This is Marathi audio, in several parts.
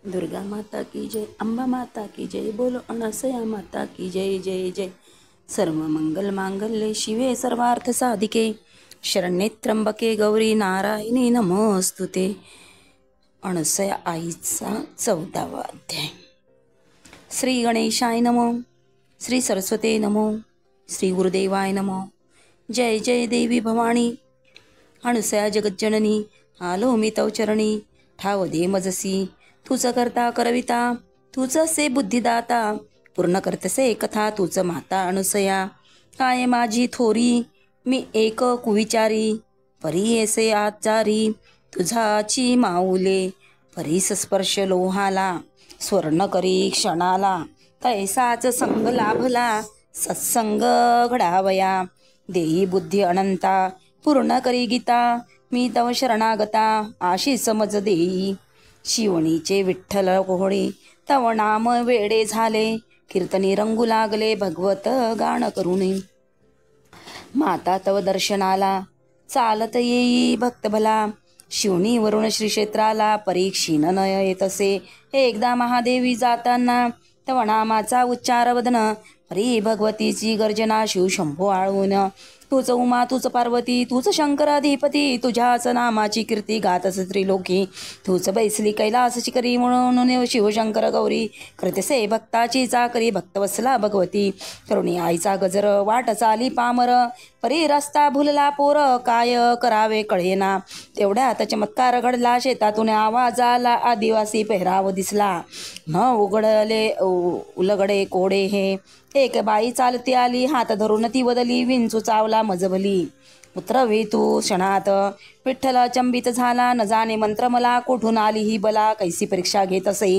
दुर्गा माता की जय, अंबा माता की जय, बोलो अनसया माता की जय जय जय. सर्व मंगल मांगल्ये शिवे सर्वार्थ साधिके शरण्ये त्र्यंबके गौरी नारायणी नमोस्तुते. अनसया आईचा 14वा अध्याय. श्री गणेशाय नमो, श्री सरस्वते नमो, श्री गुरुदेवाय नमो. जय जय देवी भवानी. अनसया जगज्जननी, आलो मी तव चरणी. ठाव दे मजसी, तुझ करता करविता, तुझ से बुद्धिदाता. पूर्ण करतसे कथा तुझ माता अनसया. काय माझी थोरी, मी एक कुविचारी. परी येसे आचारी, तुझाची माऊले. परीस स्पर्श लोहाला, स्वर्ण करी क्षणाला. तैसाच संग लाभला, सत्संग घडावया. देई बुद्धी अनंता, पूर्ण करी गीता. मी तव शरणागता, आशी समज देई. शिवणीचे विठ्ठल कोहळे, तव नाम वेडे झाले. कीर्तनी रंगू लागले, भगवत गाण करुणे. माता तव दर्शनाला, चालत येई भक्त भला. शिवणीवरून श्री क्षेत्राला, परीक्षीन न येतसे. एकदा महादेवी जाताना, तव नामाचा उच्चार वदन. परी भगवतीची गर्जना, शिव शंभो आळून. तूच उमा तूच पार्वती, तूच शंकराधिपती. तुझ्याच नामाची कीर्ती गातस त्रिलोकी. तूच बैसली कैलास शिखरी, म्हणून शिवशंकर गौरी. करतेसे भक्ताची चाकरी, भक्तवत्सला भगवती. करुणी आईचा गजर, वाट चाली पामर. परी रस्ता भुलला पोर, काय करावे कळेना. तेवढ्यात चमत्कार घडला, शेतातून आवाज आला. आदिवासी पेहराव दिसला, न उघडले उलगडे कोडे हे. एक बाई चालती आली, हात धरून ती बदली. विंचू चावला मजबली, उतरवी तू क्षणात. विठ्ठल चंबित झाला, न जाणे मंत्र मला. कुठून आली ही बला, कैसी परीक्षा घेत असे.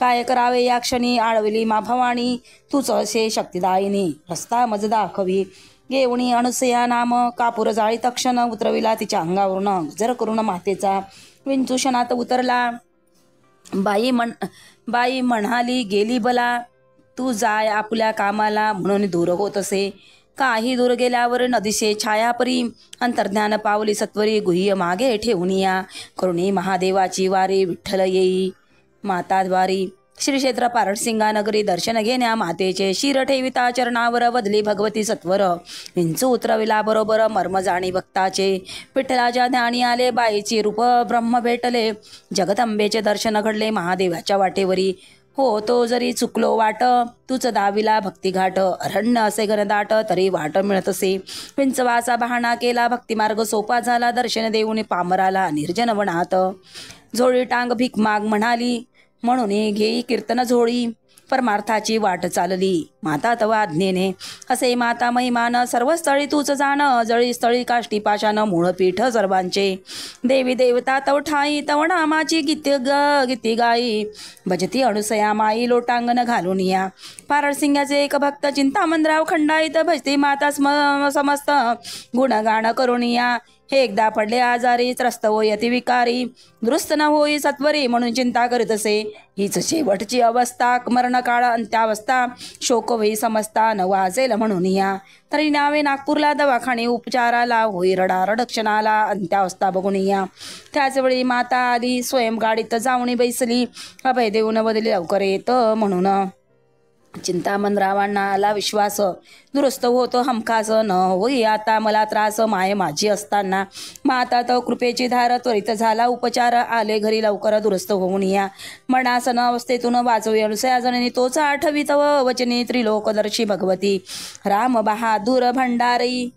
काय करावे या क्षणी, आळवली मा भवानी. तूच असे शक्तिदायिनी, रस्ता मज दाखवी. घेऊणी अनसया नाम, कापूर जाळी तक्षण. उतरविला तिच्या अंगावरून गजर करून मातेचा. विंचू क्षणात उतरला. बाई म्हणाली गेली बला. तू जाय आपल्या कामाला, म्हणून दूर होत असे. काही दूर गेल्यावर नदीसे छायापरी. अंतर्ज्ञान पावली सत्वरी, गुह्य मागे ठेवून या. करुणी महादेवाची वारी, विठ्ठल येई माताद्वारी. श्री क्षेत्र पारडसिंगा नगरी, दर्शन घेण्या मातेचे. शिर ठेविता चरणावर, वदली भगवती सत्वर. विंचू उतरविला बरोबर, मर्म जाणी भक्ताचे. विठ्ठलाच्या ध्यानी आले, बाईची रूप ब्रह्म भेटले. जगदंबेचे दर्शन घडले, महादेवाच्या वाटेवरी. हो तो जरी चुकलो वाट, तूच दाविला भक्तिघाट. अरण्य असे घनदाट, तरी वाट मिळत असे. विंचवाचा बहाणा केला, भक्तिमार्ग सोपा झाला. दर्शन देऊन पामराला, निर्जन वनात. झोळी टांग भीक माग म्हणाली, म्हणून घेई कीर्तन झोळी. परमार्थाची वाट चालली, माता तव आज्ञेने. असे माता महिमान, सर्व स्थळी तूच जाण. जळी स्थळी काष्टी पाशान, मूळ पीठ सर्वांचे. देवी देवता तव ठाई, तव नामाची गीती गाई. भजती अणुसया माई, लोटांगण घालून या. पारडसिंगाचे एक भक्त, चिंतामणराव खंडाईत. भजती माता समस्त, गुणगान करून या. हे एकदा पडले आजारी, त्रस्त होई अतिविकारी. दुरुस्त न होई सत्वरी, म्हणून चिंता करीत असे. हीच शेवटची अवस्था, मरणकाळ अंत्यावस्था. शोक होई समजता, न वाजेल म्हणून या. तरी न्यावे नागपूरला, दवाखाने उपचाराला. होई रडारड क्षणाला, अंत्यावस्था बघून या. त्याच वेळी माता आली, स्वयं गाडीत जाऊन बैसली. अभय देऊन बदली लवकर येत म्हणून. चिंतामणरावांना आला विश्वास, दुरुस्त होतो हमखास. न होई आता मला त्रास, माय माझी असताना. माता तव कृपेची धार, त्वरित झाला उपचार. आले घरी लवकर, दुरुस्त होऊन या. मनासन अवस्थेतून वाचवी अनसया जननी, तोच आठवी तव वचनी. त्रिलोकदर्शी भगवती, राम बहादूर भंडारी.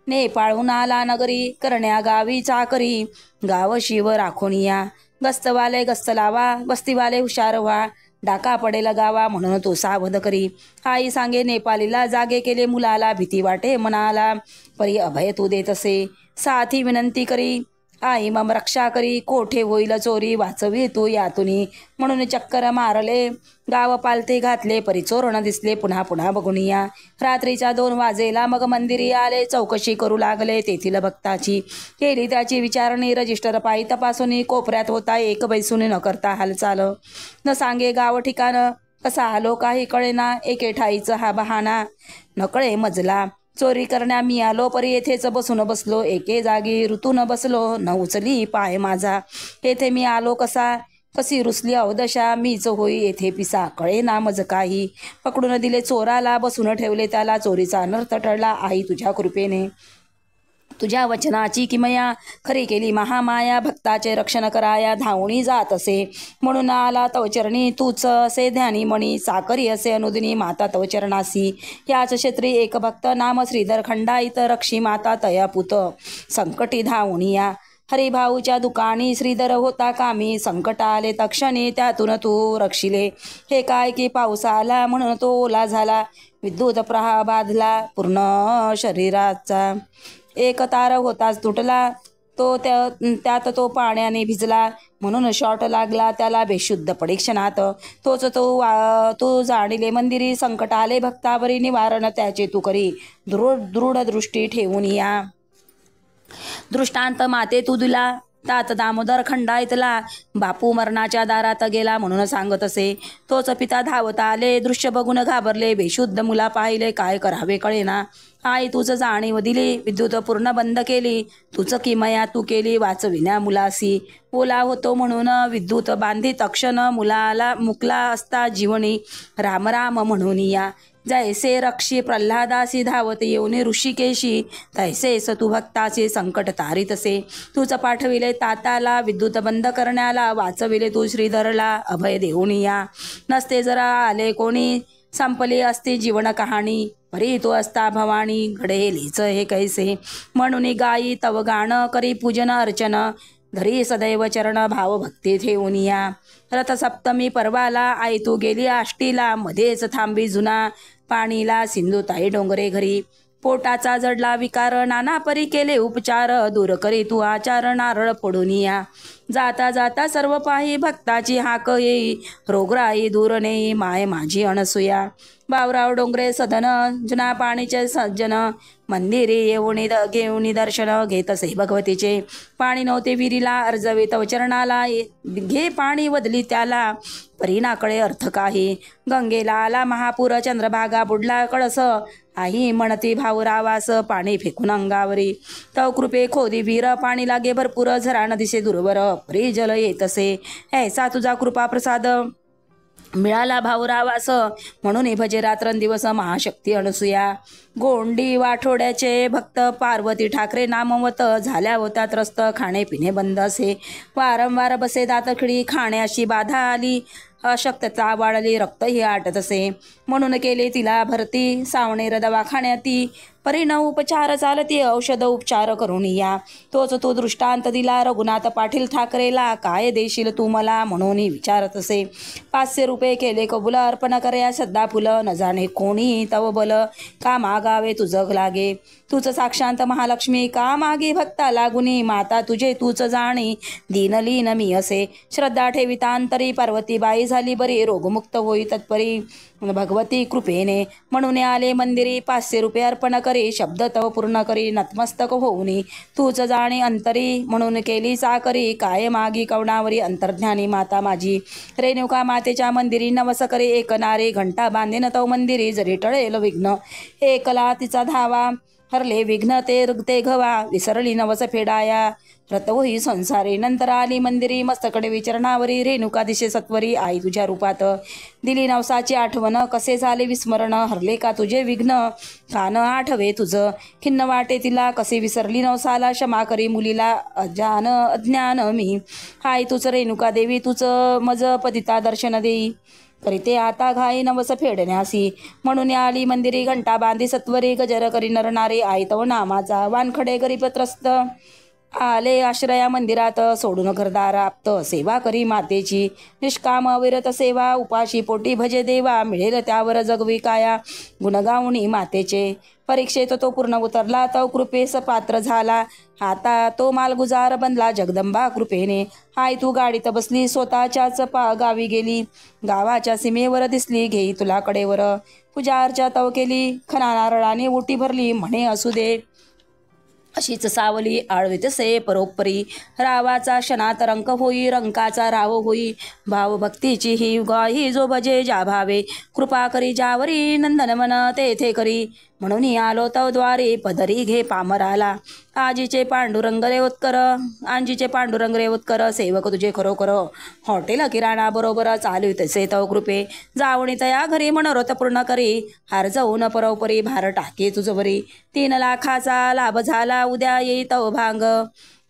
नेपाळहून आला नगरी, करण्या गावी चाकरी. गाव शिव राखून या, गस्तवाले गस्त लावा. वस्तीवाले हुशार व्हा, डाका पडेल गावा. म्हणून तो सावध करी. आई सांगे नेपालीला, जागे केले मुलाला. भीती वाटे मनाला, परी अभय तू देत असे. साथी विनंती करी, आई मम रक्षा करी. कोठे होईल चोरी, वाचवी तू यातुनी. म्हणून चक्कर मारले, गाव पालथे घातले. परी चोरण दिसले, पुन्हा पुन्हा बघून या. रात्रीच्या 2 वाजेला मग मंदिरी आले. चौकशी करू लागले तेथील भक्ताची. केली त्याची विचारणी, रजिस्टर पायी तपासून. कोपऱ्यात होता एक बैसून, न करता हालचाल. न सांगे गाव ठिकाण, कसा आलो काही कळेना. एके ठाईच हा बहाणा, नकळे मजला. चोरी करण्या मी आलो, परी येथेच बसून बसलो. एके जागी ऋतून बसलो, न उचली पाय माझा. येथे मी आलो कसा, कशी रुसली अवदशा, मीच होई येथे पिसा, कळे ना मज काही. पकडून दिले चोराला, बसून ठेवले त्याला, चोरीचा अनर्थ टळला आई तुझ्या कृपेने. तुझ्या वचनाची किमया, खरी केली महामाया, भक्ताचे रक्षण कराया धावणी जात असे. म्हणून आला तवचरणी तूच असे ध्यानी मणी, चाकरी असे अनुदिनी माता तवचरणासी. याच क्षेत्री एक भक्त नाम श्रीधर खंडाईत, रक्षी माता तयापुत संकटी धावणिया. हरिभाऊच्या दुकानी श्रीधर होता कामी, संकट आले तक्षणी त्यातून तू रक्षिले. हे काय की पाऊस आला म्हणून तो ओला झाला, विद्युत प्रवाह बाधला पूर्ण शरीराचा. एक तार होताच तुटला, त्यात तो पाण्याने भिजला, म्हणून शॉर्ट लागला त्याला बेशुद्ध परीक्षणात. तोच तो जाणिले मंदिरी, संकट आले भक्तावरी, निवारण त्याचे तू करी दृढ दृष्टी ठेवून या. दृष्टांत माते तू दिला, तात दामोदर खंडाईतला, बापू मरणाच्या दारात गेला म्हणून सांगत असे. तोच पिता धावत आले, दृश्य बघून घाबरले, बेशुद्ध मुला पाहिले, काय करावे कळेना. आई तुझ जाणीव दिली, विद्युत पूर्ण बंद केली, तुझ किमया तू केली वाचविण्या मुलासी. ओला होतो म्हणून विद्युत बांधी तक्षण, मुलाला मुकला असता जीवनी, राम राम म्हणून या. जैसे रक्षी प्रल्हादासी धावत येऊनी ऋषिकेशी, तैसेस तू भक्ताचे संकट तारितसे. तूच पाठविले ताताला, विद्युत बंद करण्याला, वाचविले तू श्रीधरला अभय देऊन या. नसते जरा आले कोणी, संपली असती जीवन कहाणी, परी तो असता भवानी, घडेलीच हे कैसे. म्हणून गाई तव गाण, करी पूजन अर्चन, धरी सदैव चरण भाव भक्ती ठेवून या. रथसप्तमी पर्वाला आई तू गेली आष्टीला, मध्येच थांबी जुना पाणीला, सिंधुताई डोंगरे घरी. पोटाचा जडला विकार, नाना परी केले उपचार, दूर करी तू आचार नारळ फोडून या. जाता जाता सर्व पाही भक्ताची हाक येई, रोगराई दूर नेई माय माझी अनसुया. बावराव डोंगरे सदन, जुना पाणीचे सज्जन, मंदिरी येऊन घेऊन दर्शन घेतसे भगवतीचे. पाणी नव्हते विहिरीला, अर्जवे तव चरणाला, घे पाणी वदली त्याला, परीना कळे अर्थ काही. गंगेला आला महापूर, चंद्रभागा बुडला कळस, आई म्हणती भाऊरावास, पाणी फेकून अंगावरी. तव कृपे खोदी वीर, पाणी लागे भरपूर, झरा नदीसे दुर्वर, परी जल येतसे. ऐसा तुझा कृपा प्रसाद मिळाला भाऊरावास, म्हणून भजे रात्रंदिवस महाशक्ती अनसुया. गोंडी वाठोड्याचे भक्त पार्वती ठाकरे नामवत, झाल्या होत्या त्रस्त, खाणे पिणे बंद असे. वारंवार बसे दातखिळी, खाण्याशी बाधा आली, अशक्तता वाढली, रक्तही आटत असे. म्हणून केले तिला भरती, सावणेर दवाखान्याती, परिण उपचार चालती, औषध उपचार करून या. तोच तो दृष्टांत दिला रघुनाथ पाटील ठाकरेला, काय देशील तू मला म्हणून विचारत असे. 500 रुपये केले कबूल, अर्पण करया सध्या फुल, न जाणे कोणी तव बल, का मागावे तुझ लागे. तूच साक्षांत महालक्ष्मी, का मागे भक्ता लागुनी, माता तुझे तूच जाणी, दीनलीन मी असे. श्रद्धा ठेवितांतरी पार्वतीबाई झाली बरी, रोगमुक्त होई तत्परी भगवती कृपेने. म्हणून आले मंदिरी, 500 रुपये अर्पण करी, शब्द तव पूर्ण करी, नतमस्तक होऊनी, तूच जाणे अंतरी, म्हणून केली चाकरी, काय मागी कवणावरी, अंतर्ध्यानी माता माझी. रेणुका मातेच्या मंदिरी नवस करी, एक नारे घंटा बांधेन तव मंदिरी, जरी टळेल विघ्न एकला तिचा धावा, हरले विघ्न ते घवा, विसरली नवस फेडाया, रतवही संसारी. नंतर आली मंदिरी, मस्तकडे विचरणावरी, रेणुका दिशे सत्वरी, आई तुझ्या रूपात. दिली नवसाची आठवण, कसे झाले विस्मरण, हरले का तुझे विघ्न, कान आठवे तुझ. खिन्न वाटे तिला, कसे विसरली नवसाला, क्षमा करी मुलीला अज्ञान मी. आई तुझ रेणुका देवी, तुझ मज पतिता दर्शन देई, करीते आता घाई नवस फेडण्यासी. म्हणून आली मंदिरी, घंटा बांधी सत्वरी, गजर करी नरणारे, आई तव नामाचा. वानखडे गरीब त्रस्त आले आश्रया मंदिरात, सोडून घरदार आप्त, सेवा करी मातेची. निष्काम अविरत सेवा, उपाशी पोटी भजे देवा, मिळेल त्यावर जगवी काया, गुणगावणी मातेचे. परीक्षेत तो पूर्ण उतरला, तव कृपेस पात्र झाला, आता तो मालगुजार बनला जगदंबा कृपेने. हाय तू गाडीत बसली, स्वतःच्याच गावी गेली, गावाच्या सीमेवर दिसली, घेई तुला कडेवर. पूजा अर्चा तव केली, खना नारळाने ओटी भरली, म्हणे असू दे अशीच सावली, आळवितसे परोपरी. रावाचा क्षणात रंक होई, रंकाचा राव होई, भाव भक्तीची ही गाही जो भजे ज्या भावे. कृपा करी ज्यावरी, नंदन मन तेथे करी, म्हणून आलो तव द्वारी पदरी घे पामराला. आजीचे पांडुरंग रेवतकर, आजीचे पांडुरंग रेवतकर, सेवक तुझे खरोखर. हॉटेल किराणा बरोबर चालू तसे तव कृपे. जावणी तया घरी मनोरथ पूर्ण करी. हार जाऊन परोपरी भार टाके तुझवरी. 3 लाखाचा लाभ झाला उद्या येई तव भांग.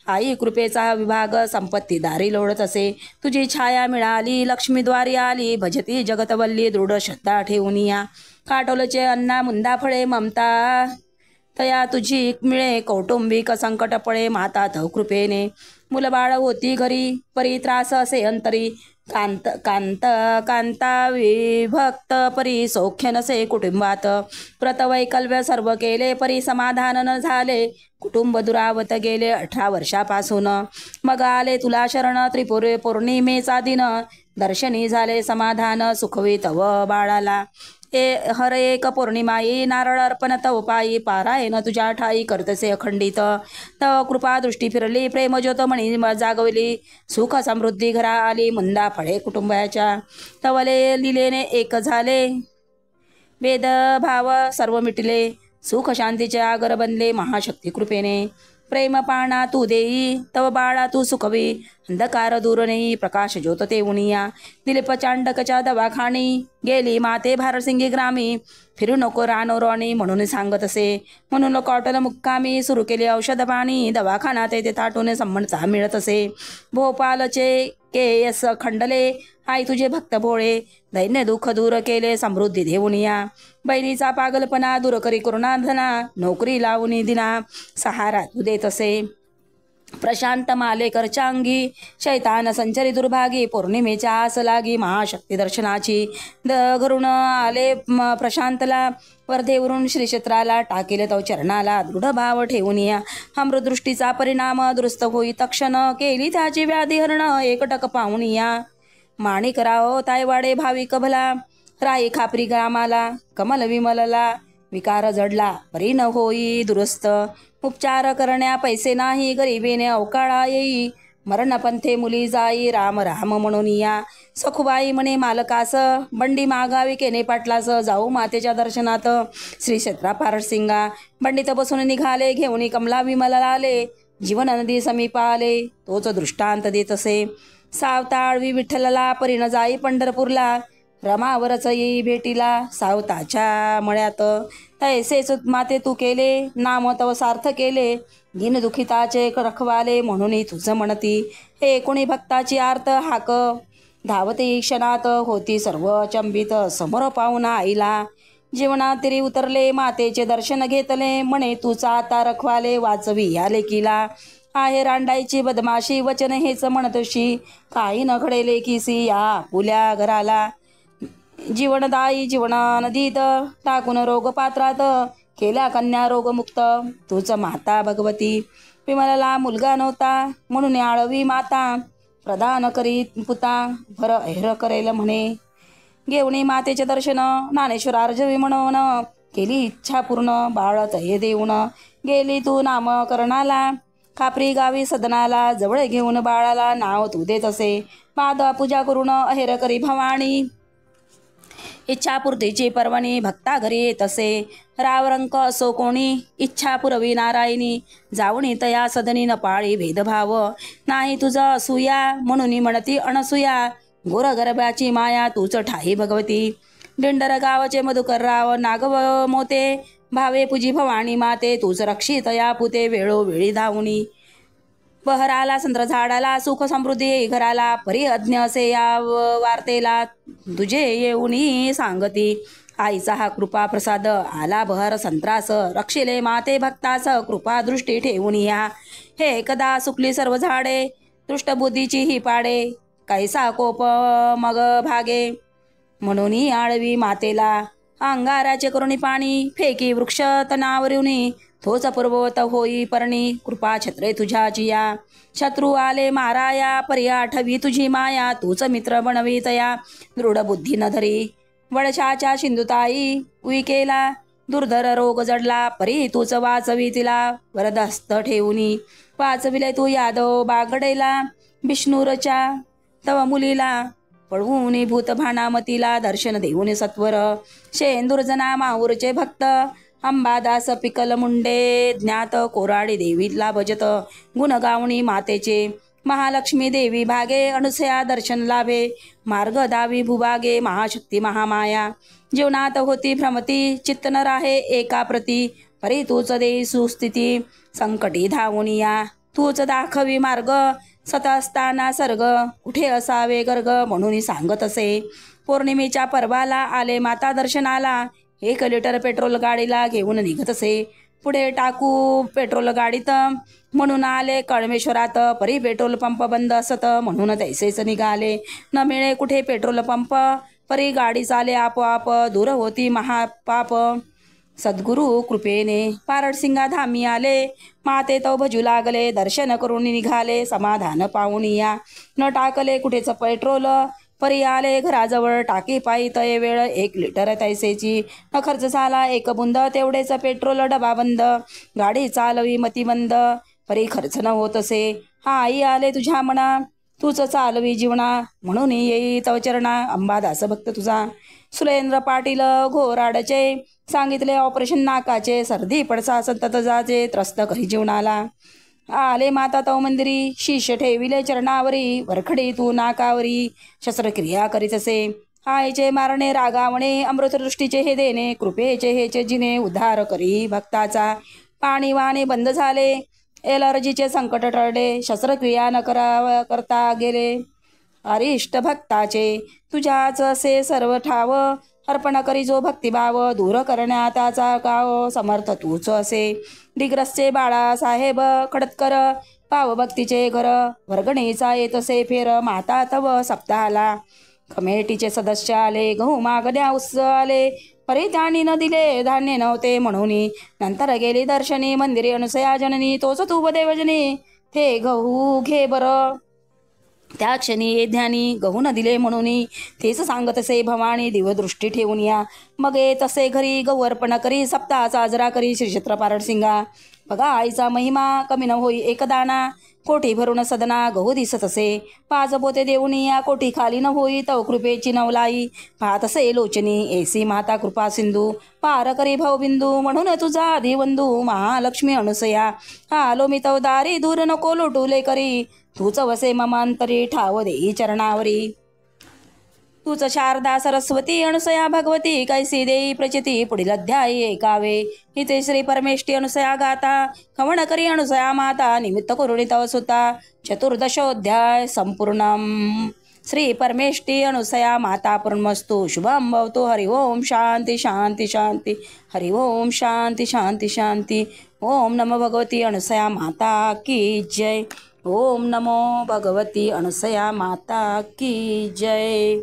आई कृपेचा विभाग संपत्ती दारी लोळत असे. तुझी छाया मिळाली लक्ष्मीद्वारी आली. भजती जगतवल्ली दृढ श्रद्धा ठेवून या. काटोलचे अन्ना मुंदा फळे ममता तया तुझी मिळे. कौटुंबिक संकट पळे माता तव कृपेने. मुलबाळ होती घरी परी त्रास असे अंतरी. कांत कांत कांता विभक्त परी सौख्य नसे कुटुंबात. व्रतवैकल्य सर्व केले परी समाधान न झाले. कुटुंब दुरावत गेले 18 वर्षापासून. मग आले तुला शरण त्रिपुरे पौर्णिमेचा दिन. दर्शनी झाले समाधान सुखवी तव बाळाला. हर एक पौर्णिमा येई नारळ अर्पण तव पायी. पारायण तुझ्या ठाई करतसे अखंडित. तव कृपा दृष्टी फिरली प्रेमज्योत मणी जागवली. सुख समृद्धी घरा आली मुंदा फळे कुटुंबाच्या. तवले लिलेने एक झाले भेदभाव सर्व मिटले. सुख शांतीचे आगर बनले महाशक्ती कृपेने. प्रेम पाणा तू देई तव बाळा तू सुखवी. अंधकार दूर नेई प्रकाश ज्योत ते उनिया. दिलीप चांडकच्या दवाखानी गेली माते भारसिंगी ग्रामी. फिरू नको रानो राणी म्हणून सांगत असे. म्हणून कॉटल मुक्कामी सुरू केले औषध पाणी. दवाखाना तेथे ताटून संबंधचा मिळत असे. भोपालचे केयस खंडले आई तुझे भक्त भोळे. दैन्य दुःख दूर केले समृद्धी देऊन या. बहिणीचा पागलपणा दूर करी करुणाधना. नोकरी लावून दिना सहारा तू देत असे. प्रशांत मालेकरच्या अंगी शैतान संचरी दुर्भागी. पौर्णिमेच्या आस लागी महाशक्ती दर्शनाची. घरून आले प्रशांतला वर्धेवरून श्रीक्षेत्राला. टाकेले तव चरणाला दृढ भाव ठेवून या. अमृतदृष्टीचा परिणाम दुरुस्त होई तक्षण. केली त्याची व्याधी हरण एकटक पाहून या. माणिकराव तायवाडे भाविक भला. राई खापरी ग्रामाला कमल विमलला. विकार जडला परी न होई दुरुस्त. उपचार करण्या पैसे नाही गरिबीने अवकाळा येई. मरण पंथे मुली जाई राम राम म्हणून या. सखुबाई म्हणे मालकास बंडी मागावी केने पाटलास. जाऊ मातेच्या दर्शनात श्री क्षेत्रा पारसिंगा. बंडीत बसून निघाले घेऊन कमला विमला आले. जीवन नदी समीप आले तोच दृष्टांत देत असे. सावताळवी विठ्ठलला परीन जाई पंढरपूरला. रमावरच येई भेटीला सावताच्या मळ्यात. तैसेच माते तू केले नाम तव सार्थ केले. दिन दुखिताचे रखवाले म्हणून तुझ म्हणती. हे कोणी भक्ताची आर्त हाक. धावती क्षणात होती सर्व चंबित. समोर पाहून आईला जीवनात तिरी उतरले. मातेचे दर्शन घेतले म्हणे तुचा आता रखवाले. वाचवी या लेकीला आहे रांडायची बदमाशी. वचन हेच म्हणतोशी काही न घडेले किसी या पुल्या घराला. जीवनदायी जीवना नदीत टाकून रोग पात्रात. केल्या कन्या रोगमुक्त तूच माता भगवती. विमलाला मुलगा नव्हता म्हणून आळवी माता. प्रदान करीत पुता भर ऐर करेल म्हणे. घेऊनी मातेचे दर्शन ज्ञानेश्वर आर्जवी म्हणून. केली इच्छा पूर्ण बाळ तये देऊन. गेली तू नामकरणाला खापरी गावी सदनाला. जवळ घेऊन बाळाला नाव तू देत असे. पादा पूजा करून अहेर करी भवानी. इच्छापूर्तीची पर्वणी भक्ता घरी येत असे. रावरंक असो कोणी इच्छा पुरवी नारायणी. जाऊनी तया सदनी न पाळी भेदभाव. नाही तुझं असूया म्हणून म्हणती अनसूया. गोरगरब्याची माया तूच ठाई भगवती. दिंडर गावचे मधुकरराव नागव मोते. भावे पूजी भवानी माते तूच रक्षी तया पुते. वेळोवेळी धावणी बहराला संत्र झाडाला. सुख समृद्धी येई घराला. परी अज्ञ असे या वार्तेला तुझे येऊनी सांगती. आईचा हा कृपा प्रसाद आला बहर संत्रास. रक्षिले माते भक्तास कृपा दृष्टी ठेवून या. हे एकदा सुकली सर्व झाडे दृष्टबुद्धीची ही पाडे. कैसा कोप मग भागे म्हणून आळवी मातेला. अंगाराचे करुणी पाणी फेकी वृक्ष तणावरुनी. तोच पूर्ववत होई परणी कृपा छत्रे तुझ्याची या. शत्रू आले माराया परी आठवी तुझी माया. तूच मित्र बनवी तया दृढ बुद्धी न धरी. वळशाच्या सिंधुताई उईकेला दुर्धर रोग जडला. परी तूच वाचवी तिला वरदहस्त ठेवूनी. वाचविले तू यादव बागडेला विष्णूरच्या तव मुलीला. पळवून भूत भानामतीला दर्शन देऊन सत्वर. शेंदुर्जना माऊरचे भक्त अंबादास पिकल मुंडे ज्ञात कोराडी देवीला भजत गुण गावणी मातेचे महालक्ष्मी देवी भागे अनुसया दर्शन लाभे मार्ग दावी भूभागे महाशक्ती महामाया जीवनात होती भ्रमती चित्त न राहे एका प्रती परी तूच दे सुस्थिती संकटी धावून या तूच दाखवी मार्ग सत असताना सर्ग कुठे असावे गर्ग म्हणून सांगत असे पौर्णिमेच्या पर्वाला आले माता दर्शनाला 1 लिटर पेट्रोल गाडीला घेऊन निघत असे पुढे टाकू पेट्रोल गाडीत म्हणून आले कळमेश्वरात परी पेट्रोल पंप बंद असत म्हणून तैसेच निघाले न मिळे कुठे पेट्रोल पंप परी गाडी चाले आपोआप दूर होती महापाप सद्गुरु कृपेने पारडसिंगा धामी आले माते तो भजू लागले दर्शन करून निघाले समाधान पाहून या न टाकले कुठेच पेट्रोल परी आले घराजवळ टाकी पायी तय वेळ 1 लिटर तैसेची न खर्च झाला 1 बुंद तेवढेच पेट्रोल डबा बंद गाडी चालवी मतिमंद परी खर्च न होत असे हा आई आले तुझ्या मना तूच चालवी जीवना म्हणून येई तव चरणा अंबादास भक्त तुझा सुरेंद्र पाटील घोराडचे सांगितले ऑपरेशन नाकाचे सर्दी पडसा संतत जाचे त्रस्त करी जीवनाला आले माता तव मंदिरी शीश ठेविले चरणावरी वरखडी तू नाकावरी शस्त्रक्रिया करीत असे आईचे मारणे रागावणे अमृतदृष्टीचे हे देणे कृपेचे हेचे जिने उद्धार करी भक्ताचा पाणी वाणे बंद झाले एलर्जीचे संकट टळले शस्त्रक्रिया न करता गेले अरिष्ट भक्ताचे तुझ्याच असे सर्व ठाव अर्पण करी जो भक्तिभाव दूर करण्यात त्याचा गाव समर्थ तूच असे डिग्रसचे बाळासाहेब खडतकर पाव भक्तीचे घर वर्गणीचा येत असे फेर माता तव सप्ताहाला कमिटीचे सदस्य आले गहू मागण्या उत्सव आले परिधानी न दिले धान्य नव्हते म्हणून नंतर गेली दर्शनी मंदिरी अनुसया जननी तोच तू देवजनी ते गहू घे बरं त्या क्षणी ध्यानी गहू न दिले म्हणून तेच सांगत असे भवानी दिवदृष्टी ठेवून या मग तसे घरी गहू अर्पण करी सप्ताह साजरा करी श्री क्षेत्र पारडसिंगा बघा आईचा महिमा कमी न होई 1 दाणा कोठी भरून सदना गहू दिसत असे 5 पोते देऊन या कोठी खाली न होई तव कृपेची नवलाई पाहत असे लोचनी ऐसी माता कृपा सिंधू पार करी भाऊबिंदू म्हणून तुझा आदिवंदू महालक्ष्मी अनुसया आलो मी तव दारी दूर नको लोटुले करी तूच वसे ममांतरी ठाव देई चरणावरी तूच शारदा सरस्वती अनुसया भगवती कैसी देई प्रचिती पुढील अध्यायी ऐकावे हिते श्री परमेष्ठी अनुसया गाता कवण करी अनुसया माता निमित्त करुणी तव सुता चतुर्दशोध्याय संपूर्णम श्री परमेष्ठी अनुसया माता पूर्णमस्तु शुभम भवतु हरि ओम शांती शांती शांती हरि ओम शांती शांती शांती ओम नमो भगवती अनुसया माता की जय ओम नमो भगवती अनुसया माता की जय।